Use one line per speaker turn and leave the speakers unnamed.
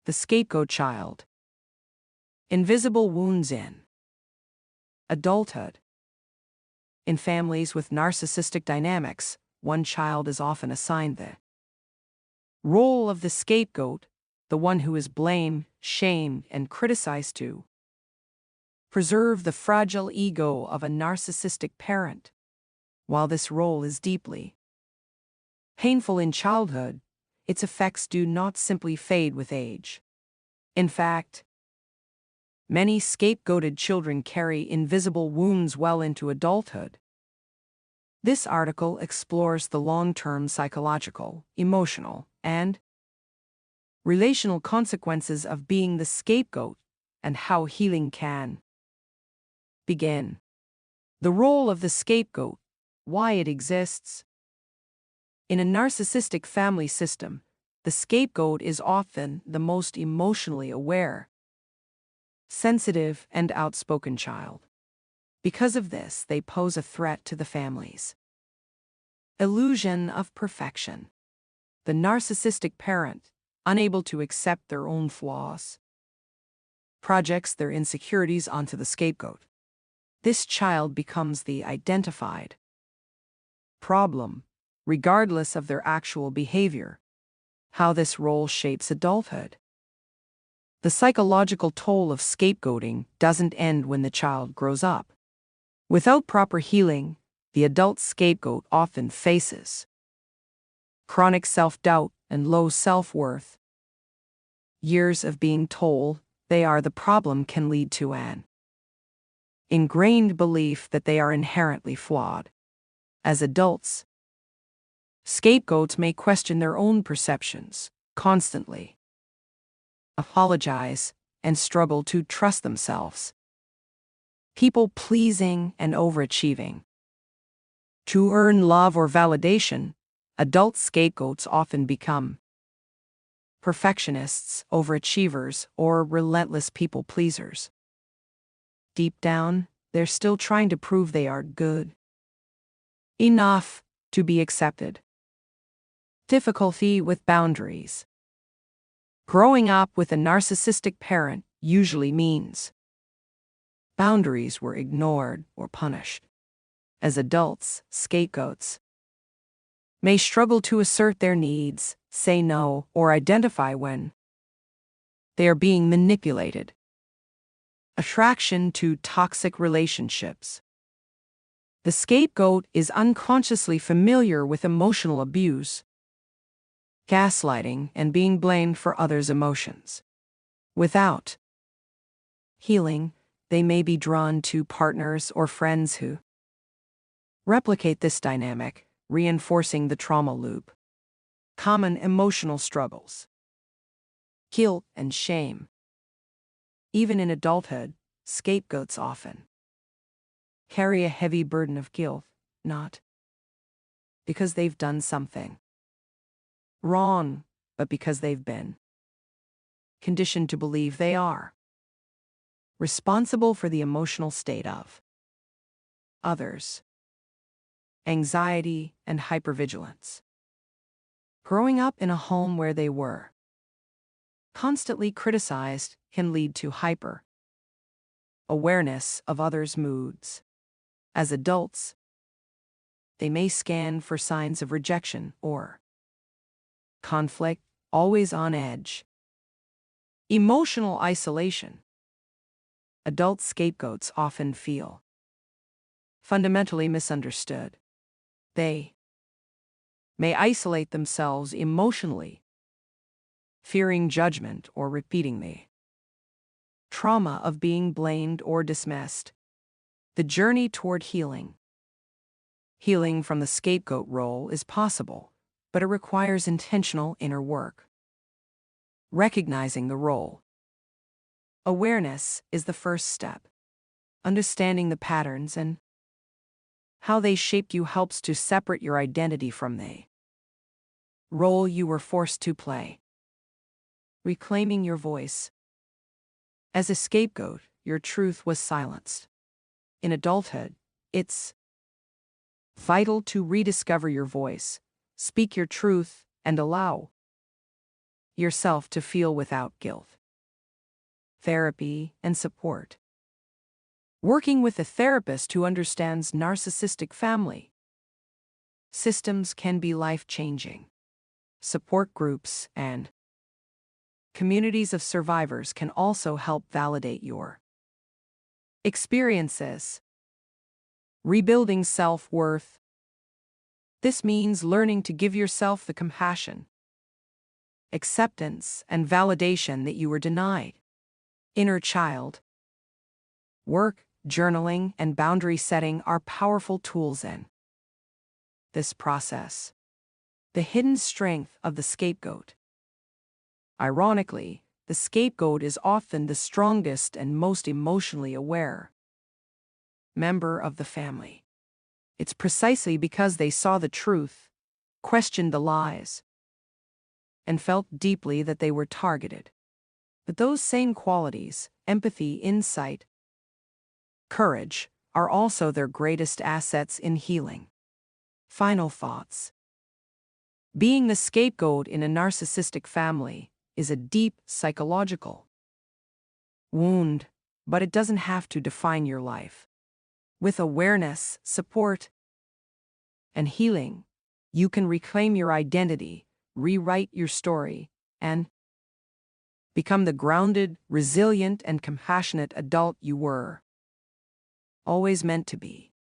The scapegoat child. Invisible wounds in adulthood. In families with narcissistic dynamics, one child is often assigned the role of the scapegoat, the one who is blamed, shamed, and criticized to preserve the fragile ego of a narcissistic parent. While this role is deeply painful in childhood, its effects do not simply fade with age. In fact, many scapegoated children carry invisible wounds well into adulthood. This article explores the long-term psychological, emotional, and relational consequences of being the scapegoat and how healing can begin. The role of the scapegoat, why it exists. In a narcissistic family system, the scapegoat is often the most emotionally aware, sensitive, and outspoken child. Because of this, they pose a threat to the family's illusion of perfection. The narcissistic parent, unable to accept their own flaws, projects their insecurities onto the scapegoat. This child becomes the identified problem, regardless of their actual behavior. How this role shapes adulthood. The psychological toll of scapegoating doesn't end when the child grows up. Without proper healing, the adult scapegoat often faces chronic self-doubt and low self-worth. Years of being told they are the problem can lead to an ingrained belief that they are inherently flawed. As adults, scapegoats may question their own perceptions, constantly apologize, and struggle to trust themselves. People-pleasing and overachieving. To earn love or validation, adult scapegoats often become perfectionists, overachievers, or relentless people-pleasers. Deep down, they're still trying to prove they are good enough to be accepted. Difficulty with boundaries. Growing up with a narcissistic parent usually means boundaries were ignored or punished. As adults, scapegoats may struggle to assert their needs, say no, or identify when they are being manipulated. Attraction to toxic relationships. The scapegoat is unconsciously familiar with emotional abuse, gaslighting, and being blamed for others' emotions. Without healing, they may be drawn to partners or friends who replicate this dynamic, reinforcing the trauma loop. Common emotional struggles. Guilt and shame. Even in adulthood, scapegoats often carry a heavy burden of guilt, not because they've done something wrong, but because they've been conditioned to believe they are responsible for the emotional state of others. Anxiety and hypervigilance. Growing up in a home where they were constantly criticized can lead to hyper-awareness of others' moods. As adults, they may scan for signs of rejection or conflict, always on edge. Emotional isolation. Adult scapegoats often feel fundamentally misunderstood. They may isolate themselves emotionally, fearing judgment or repeating the trauma of being blamed or dismissed. The journey toward healing. Healing from the scapegoat role is possible, but it requires intentional inner work. Recognizing the role. Awareness is the first step. Understanding the patterns and how they shaped you helps to separate your identity from the role you were forced to play. Reclaiming your voice. As a scapegoat, your truth was silenced. In adulthood, it's vital to rediscover your voice, speak your truth, and allow yourself to feel without guilt. Therapy and support. Working with a therapist who understands narcissistic family systems can be life-changing. Support groups and communities of survivors can also help validate your experiences. Rebuilding self-worth. This means learning to give yourself the compassion, acceptance, and validation that you were denied. Inner child work, journaling, and boundary setting are powerful tools in this process. The hidden strength of the scapegoat. Ironically, the scapegoat is often the strongest and most emotionally aware member of the family. It's precisely because they saw the truth, questioned the lies, and felt deeply that they were targeted. But those same qualities, empathy, insight, courage, are also their greatest assets in healing. Final thoughts. Being the scapegoat in a narcissistic family is a deep psychological wound, but it doesn't have to define your life. With awareness, support, and healing, you can reclaim your identity, rewrite your story, and become the grounded, resilient, and compassionate adult you were always meant to be.